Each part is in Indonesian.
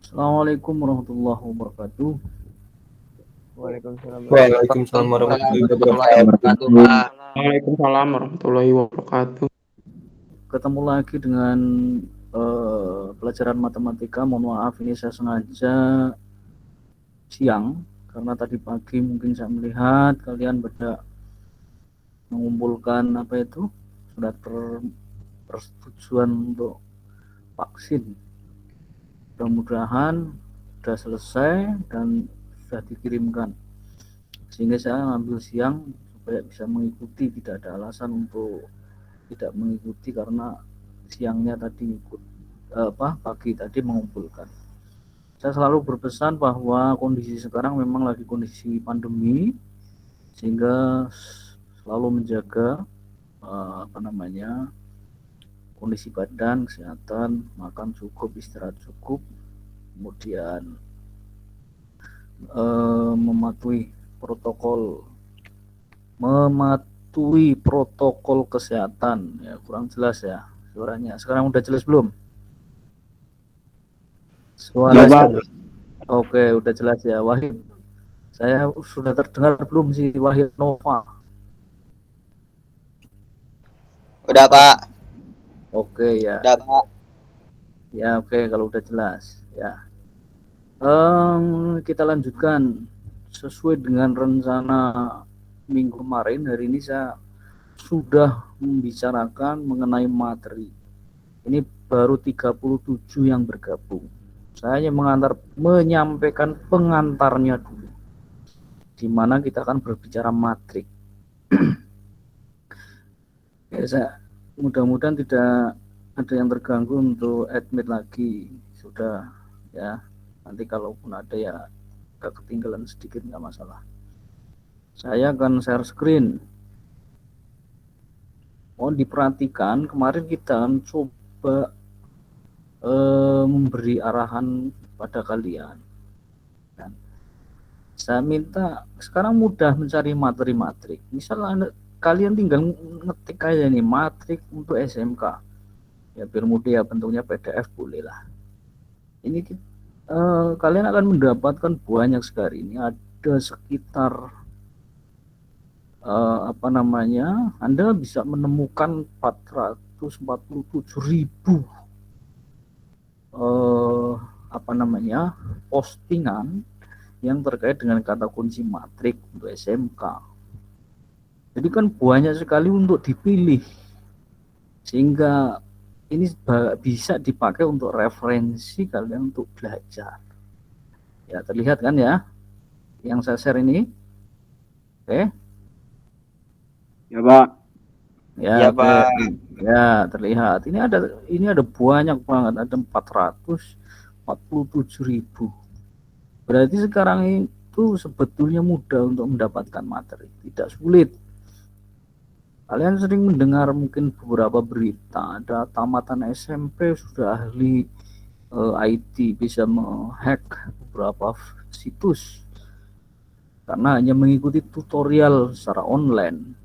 Assalamualaikum warahmatullahi wabarakatuh. Waalaikumsalam Waalaikumsalam warahmatullahi warahmatullahi wabarakatuh. wabarakatuh, Pak. Waalaikumsalam warahmatullahi wabarakatuh. Ketemu lagi dengan pelajaran matematika. Mohon maaf, ini saya sengaja siang karena tadi pagi mungkin saya melihat kalian pada mengumpulkan surat persetujuan untuk vaksin. Mudah-mudahan sudah selesai dan sudah dikirimkan, sehingga saya ambil siang supaya bisa mengikuti. Tidak ada alasan untuk tidak mengikuti karena siangnya tadi pagi tadi mengumpulkan. Saya selalu berpesan bahwa kondisi sekarang memang lagi kondisi pandemi, sehingga selalu menjaga kondisi badan, kesehatan, makan cukup, istirahat cukup, kemudian mematuhi protokol kesehatan. Ya, kurang jelas ya suaranya. Sekarang udah jelas belum? Suaranya. Oke, udah jelas ya. Wahid, saya sudah terdengar belum sih, Wahid Nova? Udah, Pak. Oke ya. Udah, Pak. Ya, oke, kalau udah jelas ya. Kita lanjutkan sesuai dengan rencana minggu kemarin. Hari ini saya sudah membicarakan mengenai materi. Ini baru 37 yang bergabung. Saya hanya menyampaikan pengantarnya dulu, di mana kita akan berbicara matrik. Ya, mudah-mudahan tidak ada yang terganggu untuk admit lagi. Sudah ya, nanti kalaupun ada ya agak ketinggalan sedikit, nggak masalah. Saya akan share screen. Mohon diperhatikan, kemarin kita coba memberi arahan pada kalian. Dan saya minta sekarang mudah mencari materi. Misalnya kalian tinggal ngetik aja nih matrik untuk SMK. Ya biar mudah ya, bentuknya PDF boleh lah. Ini kalian akan mendapatkan banyak sekali. Ini ada sekitar Anda bisa menemukan 447.000 postingan yang terkait dengan kata kunci matrik untuk SMK. Jadi kan banyak sekali untuk dipilih, sehingga ini bisa dipakai untuk referensi kalian untuk belajar. Ya, terlihat kan ya yang saya share ini? Oke. Ya, Pak. Ya, oke. Pak. Ya, terlihat. Ini ada banyak banget, ada 447.000. Berarti sekarang itu sebetulnya mudah untuk mendapatkan materi, tidak sulit. Kalian sering mendengar mungkin beberapa berita, ada tamatan SMP sudah ahli IT bisa menghack beberapa situs karena hanya mengikuti tutorial secara online.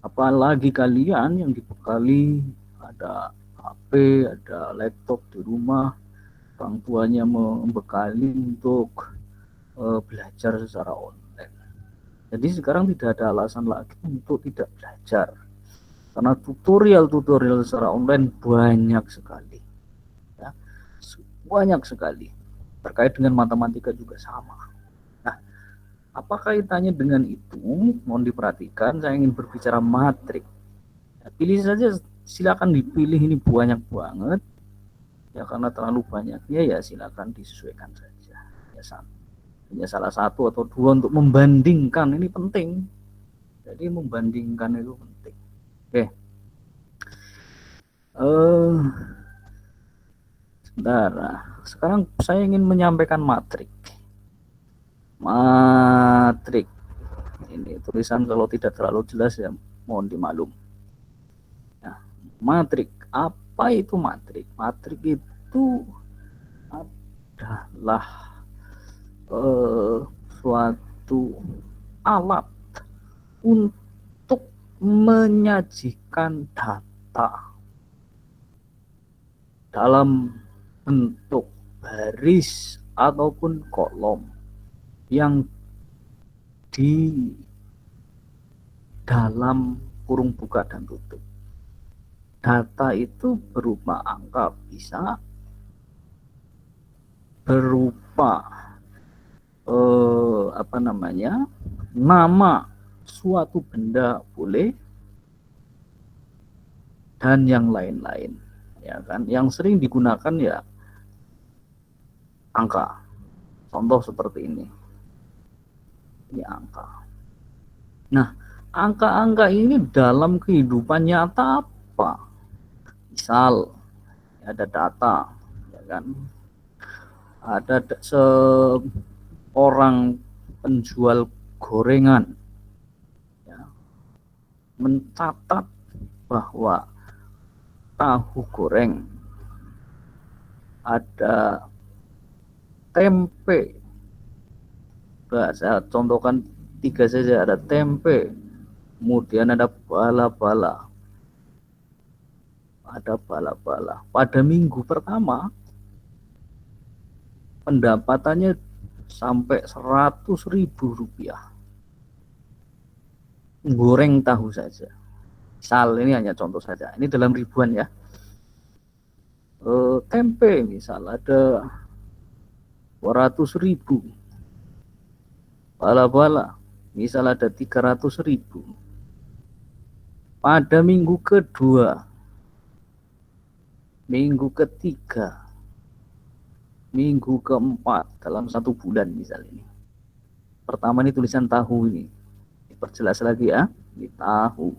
Apalagi kalian yang dibekali ada HP, ada laptop di rumah, orang tuanya membekali untuk belajar secara online. Jadi sekarang tidak ada alasan lagi untuk tidak belajar, karena tutorial secara online banyak sekali ya, banyak sekali. Terkait dengan matematika juga sama. Nah, apa kaitannya dengan itu? Mohon diperhatikan, saya ingin berbicara matrik. Ya, pilih saja, silakan dipilih, ini banyak banget ya, karena terlalu banyaknya ya silakan disesuaikan saja ya, hanya salah satu atau dua untuk membandingkan, ini penting. Jadi membandingkan itu penting. Oke. Sebentar. Sekarang saya ingin menyampaikan matrik. Ini tulisan kalau tidak terlalu jelas ya mohon dimaklum. Nah, matrik. Apa itu matrik? Matrik itu adalah suatu alat untuk menyajikan data dalam bentuk baris ataupun kolom yang di dalam kurung buka dan tutup. Data itu berupa angka, bisa berupa nama suatu benda, boleh, dan yang lain-lain, ya kan. Yang sering digunakan ya angka. Contoh seperti ini angka. Nah, angka-angka ini dalam kehidupan nyata apa? Misal ada data, ya kan, ada seorang penjual gorengan, ya, mencatat bahwa tahu goreng, ada tempe, saya contohkan 3 saja, ada tempe, kemudian ada bala-bala, pada minggu pertama pendapatannya sampai 100.000 rupiah goreng tahu saja. Misal ini hanya contoh saja, ini dalam ribuan ya. Tempe misal ada 200.000, bala-bala misal ada 300.000. Pada minggu kedua, minggu ketiga, minggu keempat dalam 1 bulan misal ini. Pertama ini tulisan tahu ini. Diperjelas lagi ya, ini tahu.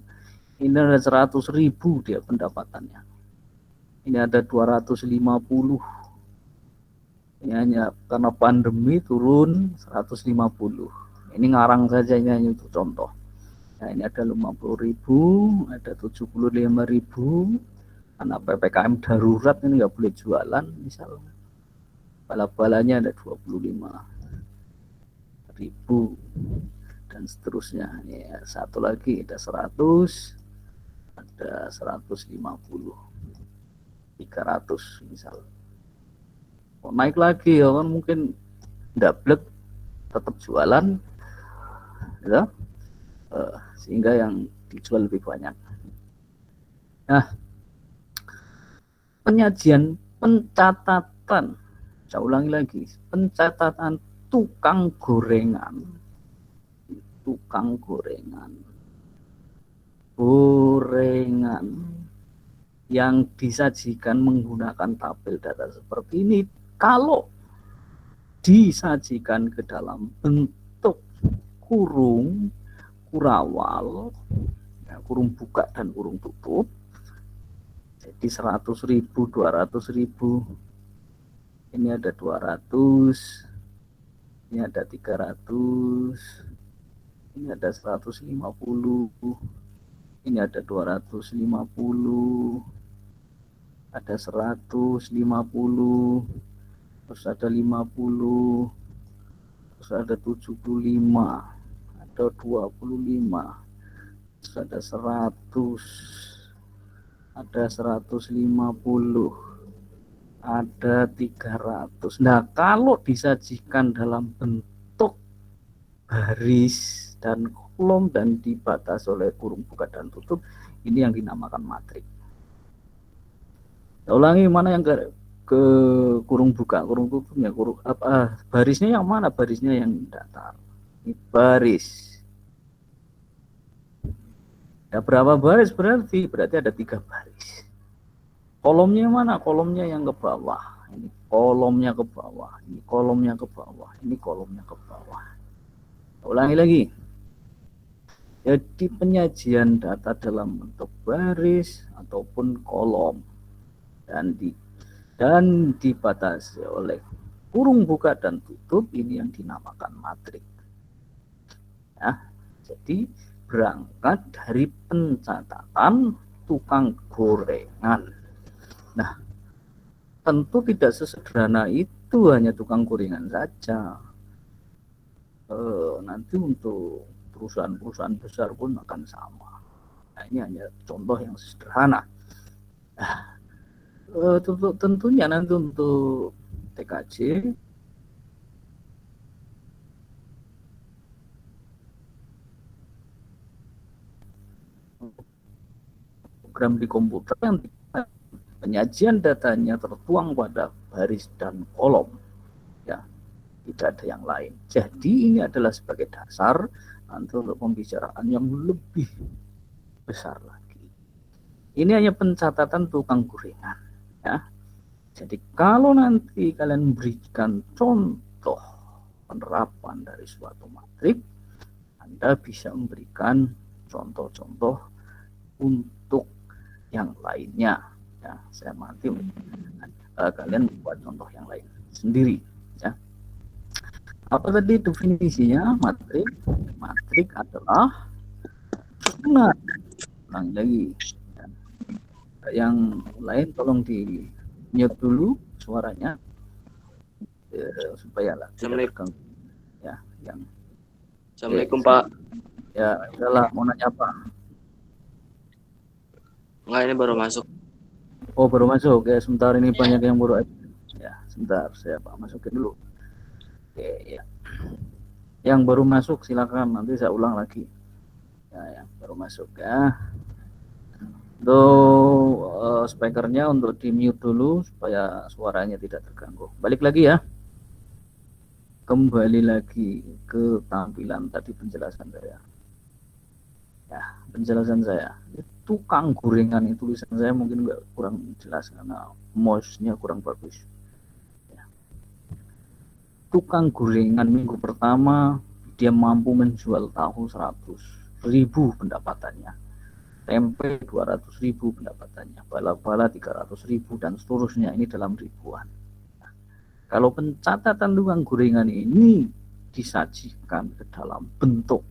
Ini ada 100.000 dia pendapatannya. Ini ada 250. Ini hanya karena pandemi turun 150. Ini ngarang saja, ini hanya untuk contoh. Nah, ini ada 50.000, ada 75.000. Karena PPKM darurat ini nggak boleh jualan, misal bala-balanya ada 25.000 dan seterusnya. Ya, satu lagi ada 100, ada 150, 300 misal. Naik lagi ya kan, mungkin dablek tetap jualan ya, sehingga yang dijual lebih banyak. Nah, pencatatan, saya ulangi lagi, pencatatan tukang gorengan yang disajikan menggunakan tabel data seperti ini, kalau disajikan ke dalam bentuk kurung, kurawal, ya, kurung buka dan kurung tutup, jadi 100.000, 200.000, ini ada 200, ini ada 300, ini ada 150, ini ada 250, ada 150, terus ada 50, terus ada 75, ada 25, terus ada 100, ada 150, ada 300. Nah, kalau disajikan dalam bentuk baris dan kolom dan dibatasi oleh kurung buka dan tutup, ini yang dinamakan matrik. Saya ulangi, mana yang ke kurung buka, kurung tutupnya, barisnya yang mana? Barisnya yang datar. Ini baris. Ya, berapa baris berarti? Berarti ada 3 baris. Kolomnya mana? Kolomnya yang ke bawah. Ini kolomnya ke bawah. Ini kolomnya ke bawah. Ini kolomnya ke bawah. Ulangi lagi. Jadi penyajian data dalam bentuk baris ataupun kolom dan dibatasi oleh kurung buka dan tutup, ini yang dinamakan matrik. Ya, jadi berangkat dari pencatatan tukang gorengan. Nah, tentu tidak sesederhana itu hanya tukang gorengan saja. Nanti untuk perusahaan-perusahaan besar pun akan sama. Nah, ini hanya contoh yang sederhana. Nah, tentunya nanti untuk TKJ program di komputer yang penyajian datanya tertuang pada baris dan kolom, ya, tidak ada yang lain. Jadi ini adalah sebagai dasar nanti untuk pembicaraan yang lebih besar lagi. Ini hanya pencatatan tukang gorengan, ya. Jadi kalau nanti kalian berikan contoh penerapan dari suatu matrik, Anda bisa memberikan contoh-contoh untuk yang lainnya. Ya, saya nanti kalian buat contoh yang lain sendiri. Ya. Apa tadi definisinya matrik? Matrik adalah benar. Ulang lagi. Ya. Yang lain tolong di mute dulu suaranya supaya tidak terganggu. Ya, yang Assalamualaikum Pak. Ya, udahlah, mau nanya apa? Enggak, ini baru masuk. Oh, baru masuk ya. Sebentar, ini banyak yang baru. Ya, sebentar, saya masukin dulu. Oke, ya. Yang baru masuk silakan, nanti saya ulang lagi. Ya, yang baru masuk ya. Untuk speakernya untuk di mute dulu supaya suaranya tidak terganggu. Balik lagi ya. Kembali lagi ke tampilan tadi penjelasan saya. Ya, penjelasan saya. Tukang gorengan itu tulisan saya mungkin nggak kurang jelas karena mouse-nya kurang bagus. Ya. Tukang gorengan minggu pertama dia mampu menjual tahu 100.000 pendapatannya, tempe 200.000 pendapatannya, bala-bala 300.000 dan seterusnya, ini dalam ribuan. Nah, kalau pencatatan tukang gorengan ini disajikan ke dalam bentuk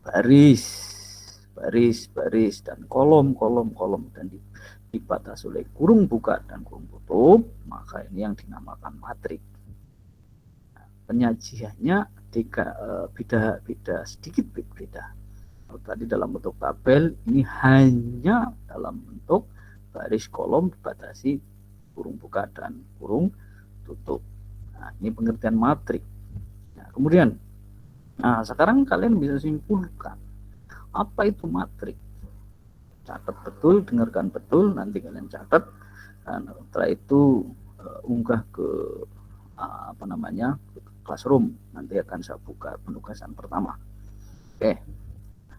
baris dan kolom dan dibatasi oleh kurung buka dan kurung tutup, maka ini yang dinamakan matrik. Nah, penyajiannya beda sedikit beda. Kalau tadi dalam bentuk tabel, ini hanya dalam bentuk baris kolom dibatasi kurung buka dan kurung tutup. Nah, ini pengertian matrik. Nah, kemudian, sekarang kalian bisa simpulkan apa itu matrik. Catat betul, dengarkan betul, nanti kalian catat, dan setelah itu unggah ke classroom. Nanti akan saya buka penugasan pertama. Oke,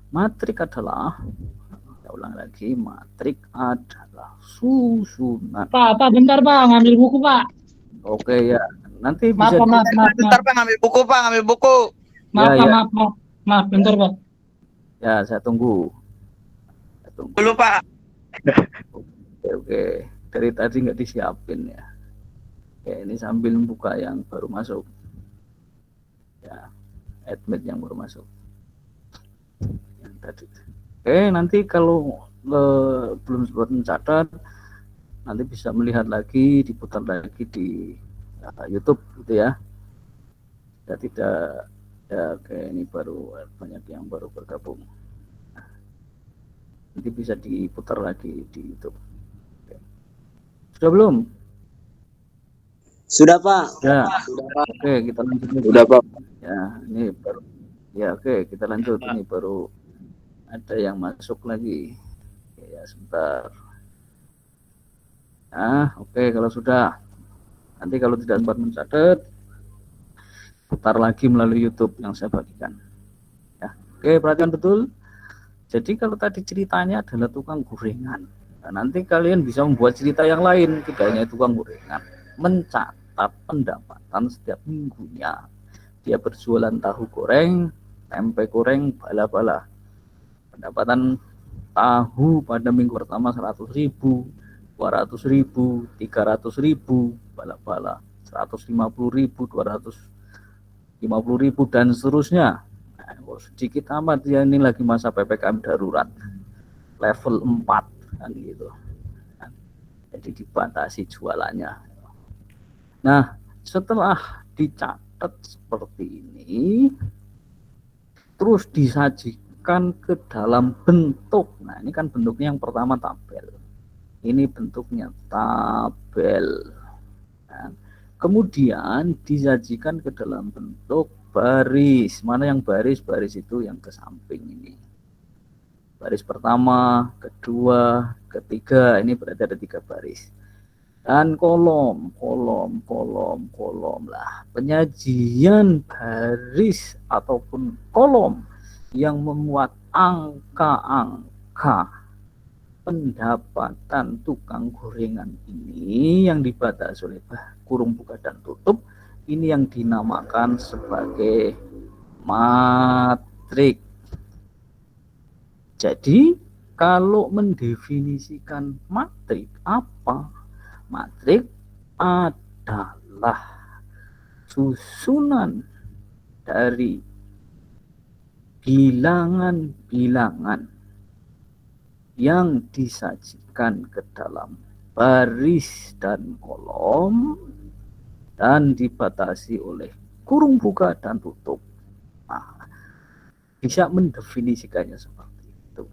matrik adalah, saya ulang lagi, matrik adalah susunan. Pak, bentar Pak, ngambil buku Pak. Oke ya, nanti Maaf, bisa. Bentar Pak, ngambil buku. Maaf, bentar Pak. Ya, saya tunggu. Dulu Pak. Oke. Dari tadi nggak disiapin ya. Oke, ini sambil buka yang baru masuk. Ya, admit yang baru masuk. Yang tadi. Oke, nanti kalau belum sempat mencatat, nanti bisa melihat lagi, diputar lagi di YouTube gitu ya. Ya tidak. Ya, oke, ini baru banyak yang baru bergabung. Nanti bisa diputar lagi di YouTube. Oke. Sudah belum? Sudah Pak. Ya. Oke, kita lanjut. Udah Pak. Ya, ini baru. Ya, oke, kita lanjut. Ini baru ada yang masuk lagi. Ya, sebentar. Oke, kalau sudah. Nanti kalau tidak sempat mencatat, putar lagi melalui YouTube yang saya bagikan. Ya, oke, perhatikan betul. Jadi kalau tadi ceritanya adalah tukang gorengan, nah, nanti kalian bisa membuat cerita yang lain, tidak hanya tukang gorengan, mencatat pendapatan setiap minggunya. Dia berjualan tahu goreng, tempe goreng, bala-bala. Pendapatan tahu pada minggu pertama 100.000, 200.000, 300.000, bala-bala, 150.000, 250.000 dan seterusnya. Nah, sedikit amat ya, ini lagi masa PPKM darurat level 4 kan gitu. Jadi dibatasi jualannya. Nah, setelah dicatat seperti ini, terus disajikan ke dalam bentuk. Nah, ini kan bentuknya yang pertama tabel. Ini bentuknya tabel. Nah, kemudian disajikan ke dalam bentuk baris. Mana yang baris? Baris itu yang ke samping ini. Baris pertama, kedua, ketiga. Ini berarti ada 3 baris. Dan kolom lah. Penyajian baris ataupun kolom yang memuat angka-angka pendapatan tukang gorengan ini yang dibatasi oleh kurung buka dan tutup, ini yang dinamakan sebagai matrik. Jadi kalau mendefinisikan matrik apa? Matrik adalah susunan dari bilangan-bilangan yang disajikan ke dalam baris dan kolom dan dibatasi oleh kurung buka dan tutup. Nah, bisa mendefinisikannya seperti itu.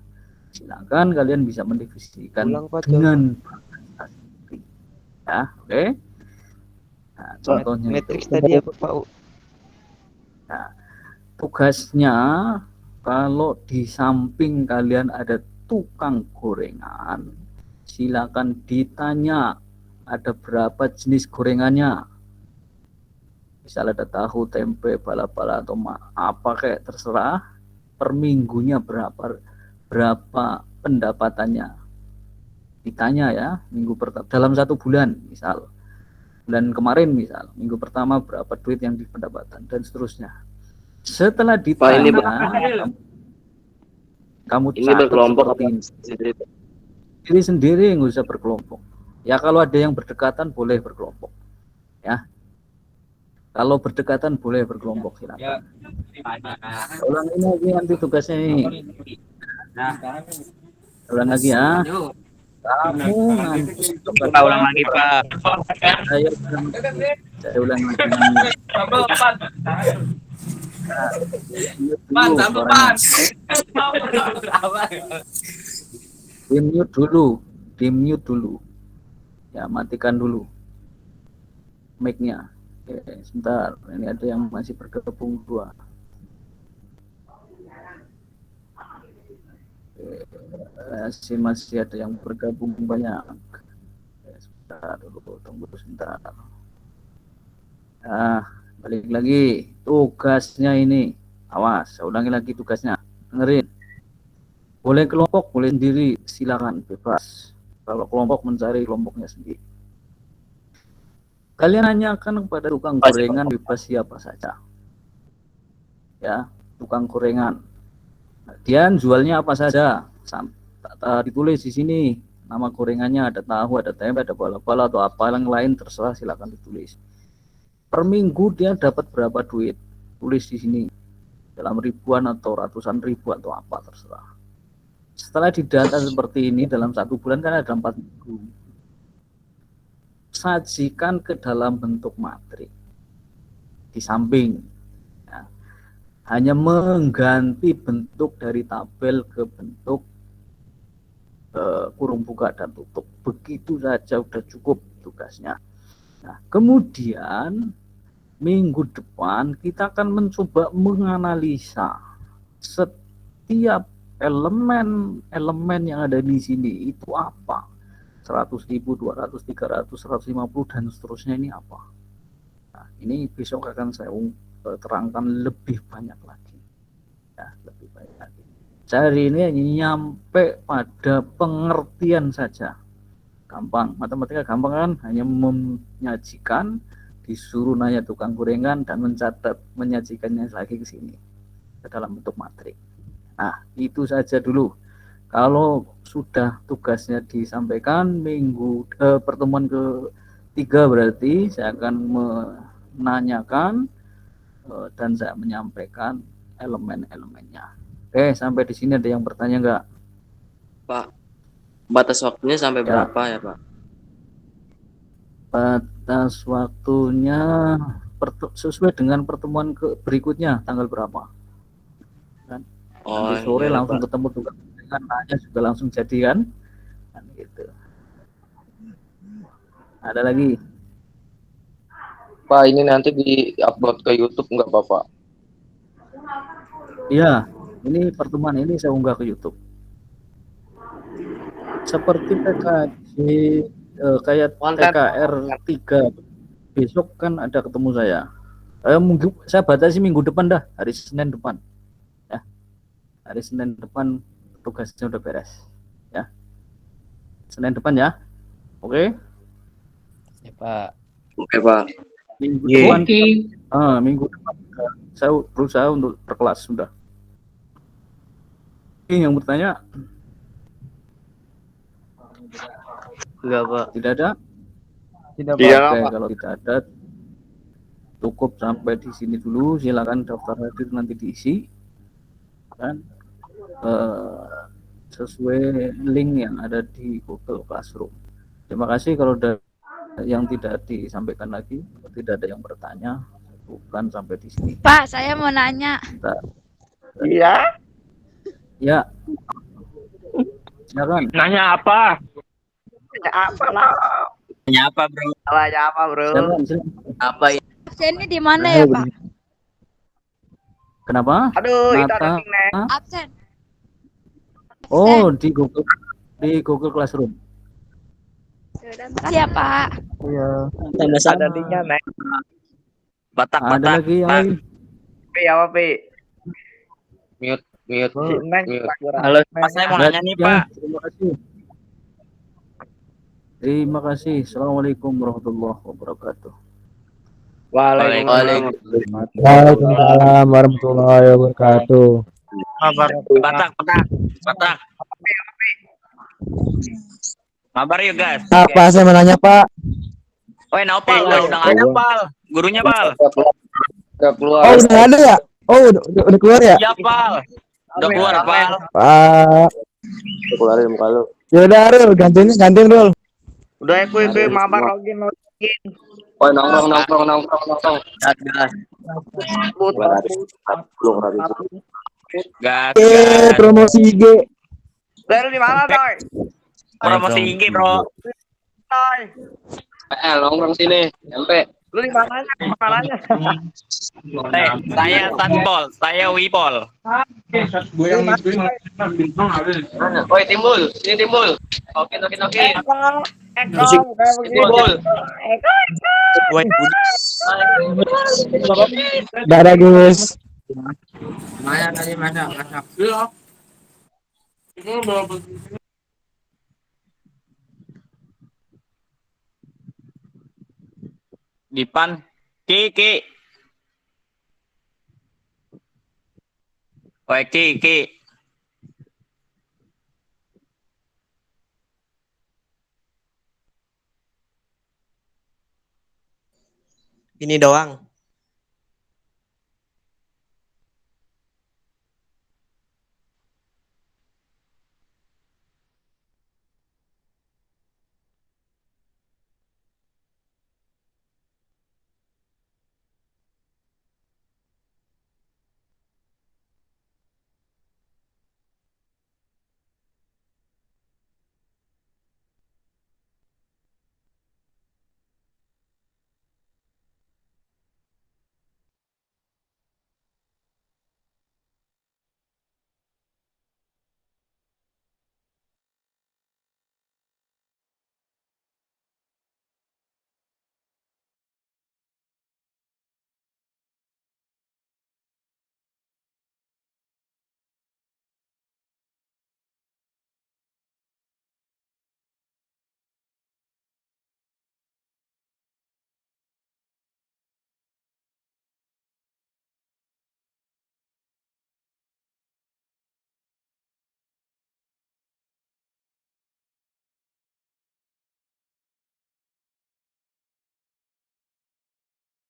Silakan kalian bisa mendefinisikan dengan ya, oke. Nah, contohnya Matrix itu. tadi apa Pak? Nah, tugasnya kalau di samping kalian ada tukang gorengan, silakan ditanya ada berapa jenis gorengannya. Misal ada tahu, tempe, bala-bala atau apa kayak terserah. Per minggunya berapa pendapatannya. Ditanya ya, minggu pertama dalam 1 bulan, misal bulan kemarin, misal minggu pertama berapa duit yang dipendapatan dan seterusnya. Setelah ditanya, kamu Ini berkelompok seperti ini sendiri, nggak usah berkelompok. Ya kalau ada yang berdekatan boleh berkelompok. Ya, kalau berdekatan boleh berkelompok, silakan. Ulang ini lagi nanti tugasnya ini. Ulang lagi ya. Kamu nanti Ulang lagi Pak. saya ulang lagi. Di mute dulu. Ya, matikan dulu mic-nya. Oke, sebentar. Ini ada yang masih bergabung 2. Masih ada yang bergabung banyak. Sebentar dulu, tunggu sebentar. Balik lagi tugasnya ini. Awas, saya ulangi lagi tugasnya. Dengerin. Boleh kelompok, boleh sendiri, silakan, bebas. Kalau kelompok mencari kelompoknya sendiri. Kalian tanyakan kepada tukang gorengan bebas siapa saja. Ya, tukang gorengan. Dia jualnya apa saja? Ditulis di sini nama gorengannya, ada tahu, ada tempe, ada bala-bala atau apa yang lain, terserah, silakan ditulis. Per minggu dia dapat berapa duit? Tulis di sini. Dalam ribuan atau ratusan ribu atau apa, terserah. Setelah didata seperti ini dalam 1 bulan kan ada 4 minggu. Sajikan ke dalam bentuk matrik. Di samping. Ya. Hanya mengganti bentuk dari tabel ke bentuk kurung buka dan tutup. Begitu saja udah cukup tugasnya. Nah, kemudian minggu depan kita akan mencoba menganalisa setiap elemen yang ada di sini itu apa. 100.000, 200, 300, 150 dan seterusnya ini apa. Nah, ini besok akan saya terangkan lebih banyak lagi. Ya, lebih banyak lagi. Hari ini hanya nyampe pada pengertian saja. Gampang, matematika gampang kan, hanya menyajikan, disuruh nanya tukang gorengan dan mencatat, menyajikannya lagi ke sini ke dalam bentuk matrik. Nah, itu saja dulu. Kalau sudah tugasnya disampaikan pertemuan ke-3 berarti saya akan menanyakan dan saya menyampaikan elemen-elemennya. Oke, sampai di sini ada yang bertanya enggak? Pak, batas waktunya sampai berapa ya Pak? Batas waktunya sesuai dengan pertemuan berikutnya, tanggal berapa? Kan? Nanti sore langsung ketemu tukang kan, nanya juga langsung jadi kan gitu. Ada lagi? Pak, ini nanti di-upload ke YouTube nggak Bapak? Iya, ini pertemuan ini saya unggah ke YouTube. Seperti PKJ kayak Konten. TKR 3 besok kan ada ketemu saya. Mungkin saya batasi minggu depan dah, hari Senin depan. Ya. Hari Senin depan tugasnya udah beres. Ya. Senin depan ya. Oke. Ya, Pak. Oke, Pak. Minggu Iya. depan Oke. minggu depan saya berusaha untuk berkelas sudah. Ini yang bertanya Enggak, Pak. tidak ada? Tidak, Oke, Pak. kalau tidak ada cukup sampai di sini dulu. Silakan daftar hadir nanti diisi dan sesuai link yang ada di Google Classroom. Terima kasih. Kalau ada yang tidak disampaikan lagi, tidak ada yang bertanya, bukan sampai di sini. Pak, saya mau nanya. Iya. Ya, silakan. Nanya apa? Ya apa lah? Nyapa, Bro. Nanya apa, bro? Silakan. Apa ya? Absennya di mana ya, Pak? Kenapa? Aduh, itu Nata. ada ting, Neng. Absen. Oh, di Google Classroom. Siap, Pak. Iya. Ada Sama-sama. tingnya, Neng. Ada Batak-batak. lagi yang lain? Pi, apa, Pi? Mute. Si Neng. Mute. Halo, Pak, saya mau nanya nih, Ya, Pak. terima kasih. Terima kasih. Assalamualaikum warahmatullahi wabarakatuh. Waalaikumsalam. Waalaikumsalam warahmatullahi wabarakatuh. Batak. Kabar yuk, guys. Apa saya menanya Pak? Woi, Naupal, udah nggak ada, Pal. Gurunya, Pal. Nggak keluar. Oh udah ada ya? Oh udah keluar ya? Iya, Pal. Udah keluar, Pal. Pak. Keluarin muka lu. Yaudah Rul, gantiin Rul. Udah, Pi, mabar login. Oh, nongkrong. Gas. Belum rapi. Gas. Promosi IG. Lu di mana, Toy? Promosi IG, Bro. Toy. Nongkrong sini. MP. Lu di mananya? Mananya? Saya Satpol, saya Wipol. Woi, timbul. Sini timbul. Oke. Eko, kayak begini. Timbul. Dadah guys. Dipan. Ki. Woi, Ki. Ini doang.